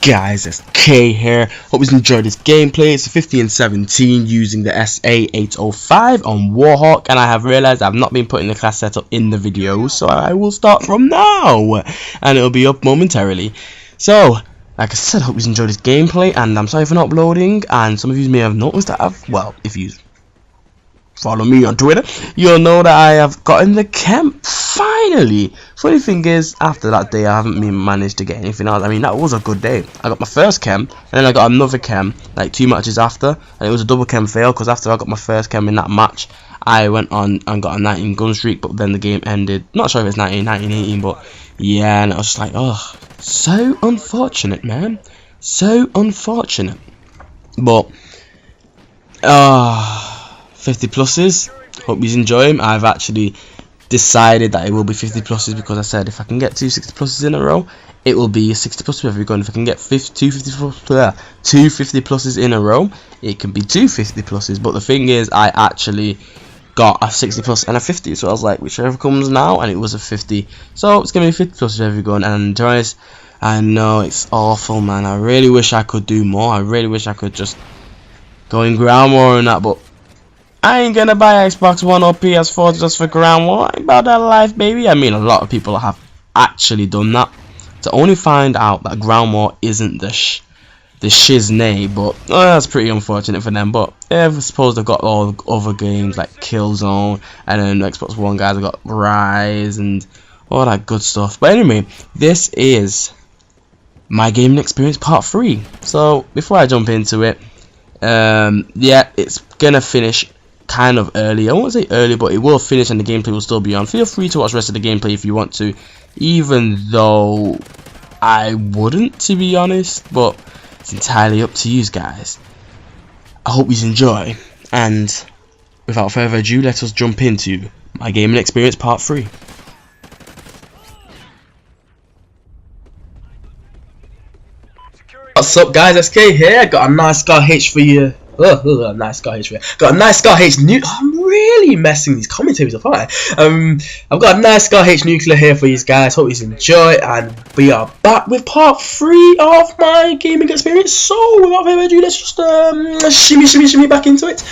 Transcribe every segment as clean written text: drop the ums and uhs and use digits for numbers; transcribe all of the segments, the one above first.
guys, it's K here. Hope you enjoyed this gameplay. It's a 50 and 17 using the SA-805 on Warhawk, and I have realized I've not been putting the class setup in the video, so I will start from now and it'll be up momentarily. So like I said, hope you enjoyed this gameplay, and I'm sorry for not uploading. And some of you may have noticed that if you follow me on Twitter, you'll know that I have gotten the chem finally. Funny thing is, after that day I haven't managed to get anything else. I mean, that was a good day. I got my first chem, and then I got another chem like 2 matches after, and it was a double chem fail, because after I got my first chem in that match, I went on and got a 19 gun streak, but then the game ended. Not sure if it's 19, 18, but yeah, and I was just like, oh, so unfortunate, man, so unfortunate. But 50 pluses, hope you enjoy them. I've actually decided that it will be 50 pluses, because I said if I can get 2 60 pluses in a row, it will be a 60 plus for every gun. If I can get 2 50 pluses in a row, it can be 2 50 pluses. But the thing is, I actually got a 60 plus and a 50, so I was like, whichever comes now, and it was a 50, so it's gonna be 50 pluses for every gun. And to be honest, I know it's awful, man. I really wish I could do more. I really wish I could just go in ground war and that, but I ain't gonna buy Xbox One or PS4 just for ground war. I ain't about that life, baby. I mean, a lot of people have actually done that, to only find out that ground war isn't the shiznay. But that's pretty unfortunate for them. But yeah, I suppose they've got all the other games like Killzone, and then Xbox One guys have got Rise and all that good stuff. But anyway, this is my gaming experience part 3. So before I jump into it, yeah, it's gonna finish kind of early. I won't say early, but it will finish and the gameplay will still be on. Feel free to watch the rest of the gameplay if you want to, even though I wouldn't, to be honest, but it's entirely up to you guys. I hope you enjoy, and without further ado, let us jump into my gaming experience part 3. What's up, guys? SK here. Got a nice Scar H for you. A nice Scar H for you. Got a nice Scar H new. I'm really messing these commentaries up, aren't I? I've got a nice Scar H nuclear here for you guys. Hope you enjoy, and we are back with part 3 of my gaming experience. So without further ado, let's just shimmy back into it.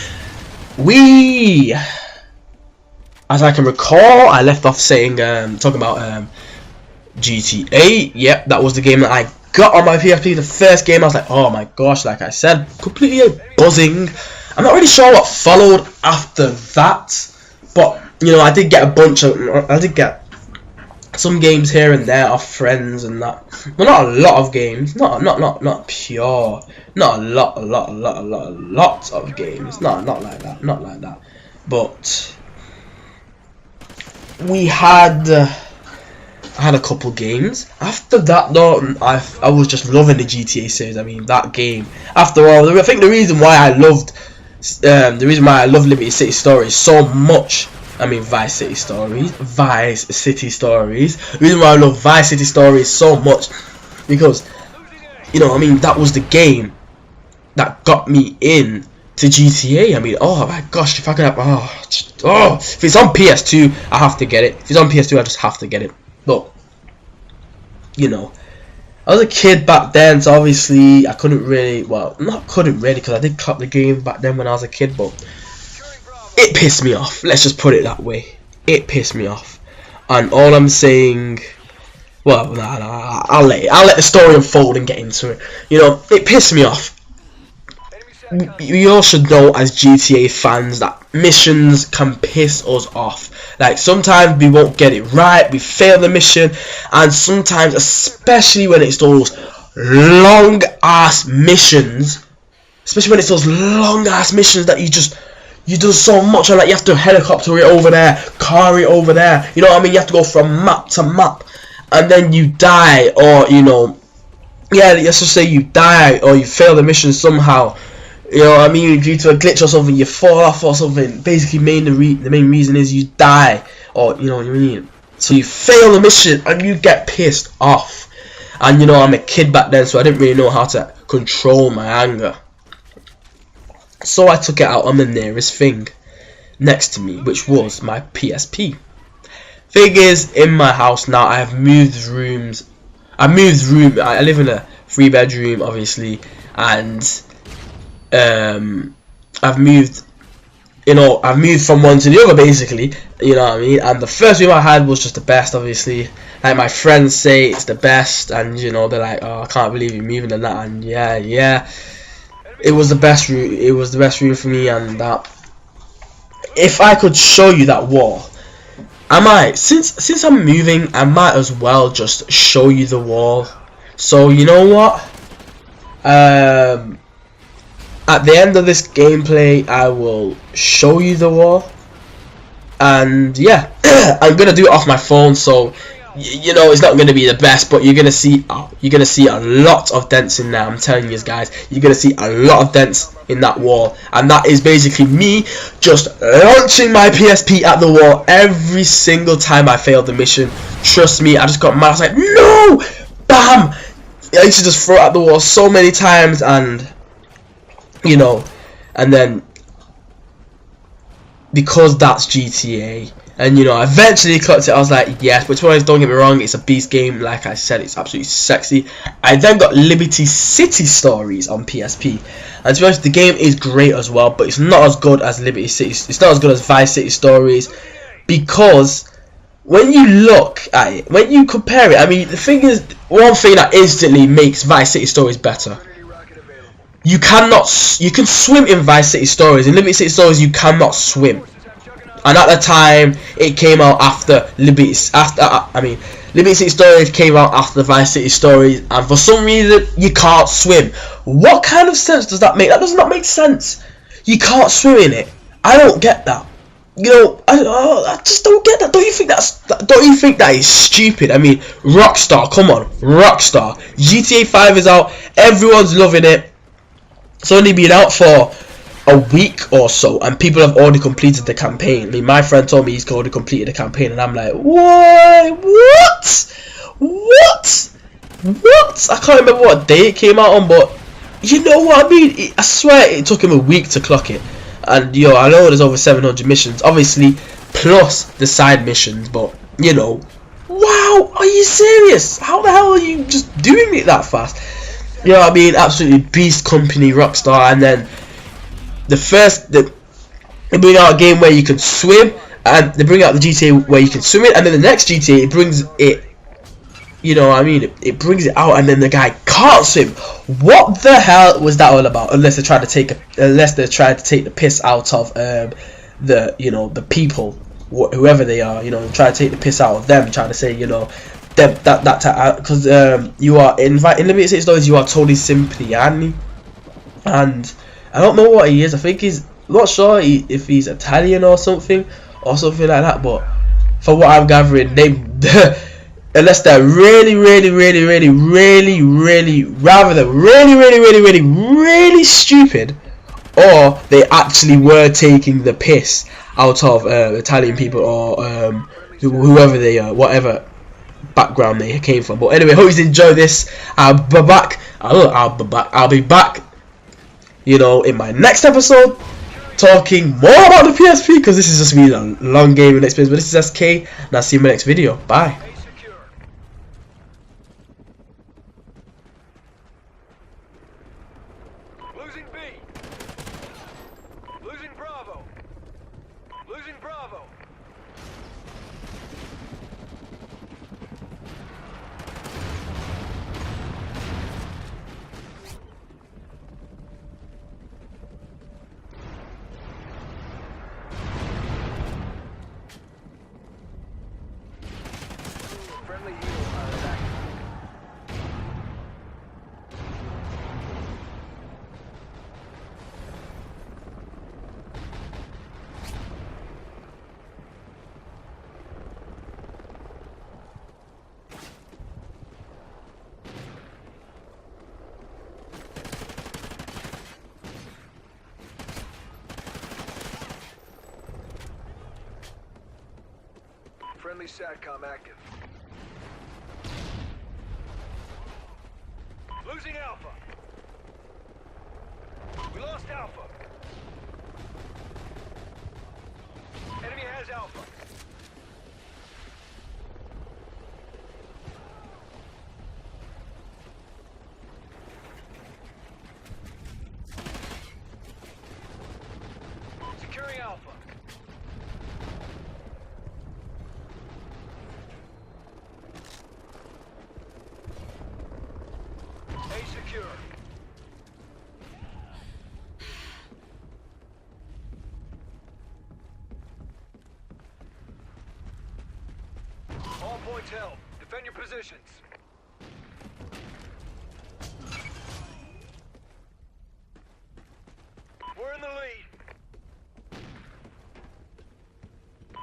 As I can recall, I left off saying talking about GTA. Yep, that was the game that I got on my PSP. The first game, I was like, oh my gosh, like I said, completely buzzing. I'm not really sure what followed after that, but you know, I did get some games here and there off friends and that. Well, not a lot of games, not pure, not a lot of games, not like that. But we had. I had a couple games. After that, though, I was just loving the GTA series. I mean, that game. After all, I think the reason why I loved Liberty City Stories so much. I mean, Vice City Stories. The reason why I love Vice City Stories so much, because, you know, I mean, that was the game that got me in to GTA. I mean, oh my gosh, if I could have, if it's on PS2, I have to get it. If it's on PS2, I just have to get it. But, you know, I was a kid back then, so obviously I couldn't really, well, not couldn't really, because I did cop the game back then when I was a kid, but it pissed me off. Let's just put it that way. It pissed me off. And all I'm saying, well, nah, I'll let the story unfold and get into it. You know, it pissed me off. We all should know as GTA fans that missions can piss us off. Like, sometimes we won't get it right, we fail the mission, and sometimes, especially when it's those long ass missions, that you do so much on, like, you have to helicopter it over there, car it over there, you know what I mean? You have to go from map to map, and then you die, or, you know, yeah, let's just say you die or you fail the mission somehow. You know what I mean, due to a glitch or something, you fall off or something. Basically, the main reason is you die, or you know what I mean. So you fail the mission and you get pissed off. And you know, I'm a kid back then, so I didn't really know how to control my anger. So I took it out on the nearest thing next to me, which was my PSP. Thing is, in my house now, I have moved rooms. I live in a 3-bedroom, obviously, and I've moved. I've moved from one to the other, basically. You know what I mean? And the first room I had was just the best, obviously. Like, my friends say it's the best, and you know, they're like, "Oh, I can't believe you're moving to that." And yeah, it was the best room. It was the best room for me, and that. If I could show you that wall, I might. Since I'm moving, I might as well just show you the wall. So you know what? At the end of this gameplay, I will show you the wall, and yeah, I'm gonna do it off my phone, so you know it's not gonna be the best, but you're gonna see a lot of dents in there. I'm telling you guys, you're gonna see a lot of dents in that wall, and that is basically me just launching my PSP at the wall every single time I failed the mission. Trust me, I just got mad. I was like, no, bam! I used to just throw it at the wall so many times, and you know, and then because that's GTA, and you know, I eventually clocked it. I was like, yes, but don't get me wrong, it's a beast game. Like I said, it's absolutely sexy. I then got Liberty City Stories on PSP, and to be honest, the game is great as well, but it's not as good as Liberty City. It's not as good as Vice City Stories, because when you look at it, when you compare it, I mean, the thing is, one thing that instantly makes Vice City Stories better. You can swim in Vice City Stories. In Liberty City Stories, you cannot swim. And at the time, it came out after Liberty City Stories came out after Vice City Stories, and for some reason, you can't swim. What kind of sense does that make? That does not make sense. You can't swim in it. I don't get that. You know, I just don't get that. Don't you think that is stupid? I mean, Rockstar, come on, Rockstar. GTA 5 is out. Everyone's loving it. It's only been out for a week or so, and people have already completed the campaign. I mean, my friend told me he's already completed the campaign, and I'm like, what? I can't remember what day it came out on, but you know what I mean? I swear it took him a week to clock it. And yo, I know there's over 700 missions, obviously, plus the side missions, but you know, wow, are you serious? How the hell are you just doing it that fast? You know what I mean? Absolutely beast company, Rockstar. And then they bring out a game where you can swim, and they bring out the GTA where you can swim it, and then the next GTA it brings it, you know what I mean, it brings it out, and then the guy can't swim. What the hell was that all about? Unless they tried to take the piss out of the people, whoever they are, you know, try to take the piss out of them, trying to say, you know, because you are in Liberty City Stories, you are Tony Cipriani, and I don't know what he is. I think he's not sure if he's Italian or something like that. But from what I'm gathering, unless they're really stupid, or they actually were taking the piss out of Italian people, or whoever they are, whatever background they came from. But anyway, hope you enjoyed this. I'll be back, you know, in my next episode, talking more about the PSP, because this is just me a long gaming experience. But this is SK, and I'll see you in my next video. Bye. Losing B. Losing Bravo. Losing Bravo. Friendly helo pilot active. Friendly SATCOM active. Losing Alpha. We lost Alpha. Enemy has Alpha. Securing Alpha. A secure. All points held. Defend your positions. We're in the lead.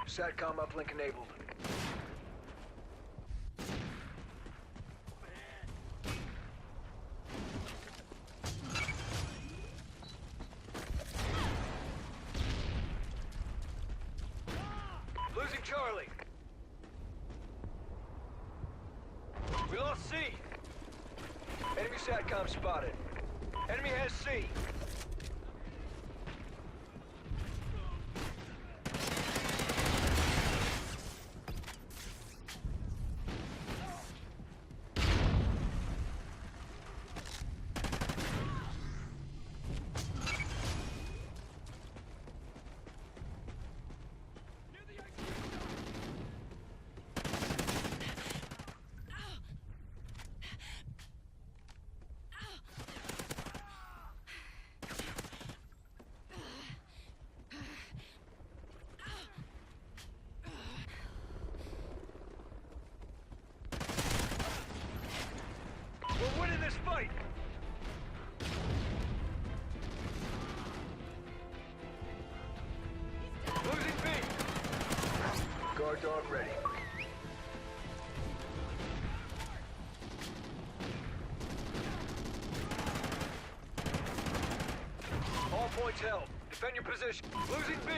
SATCOM uplink enabled. Losing Charlie. We lost C. Enemy SATCOM spotted. Enemy has C. We're winning this fight! Losing B! Guard dog ready. All points held. Defend your position. Losing B!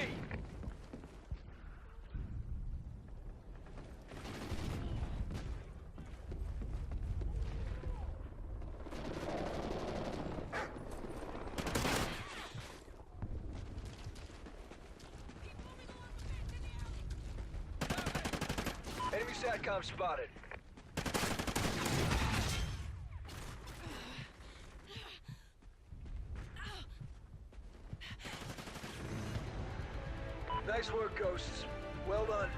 Enemy SATCOM spotted. Nice work, Ghosts. Well done.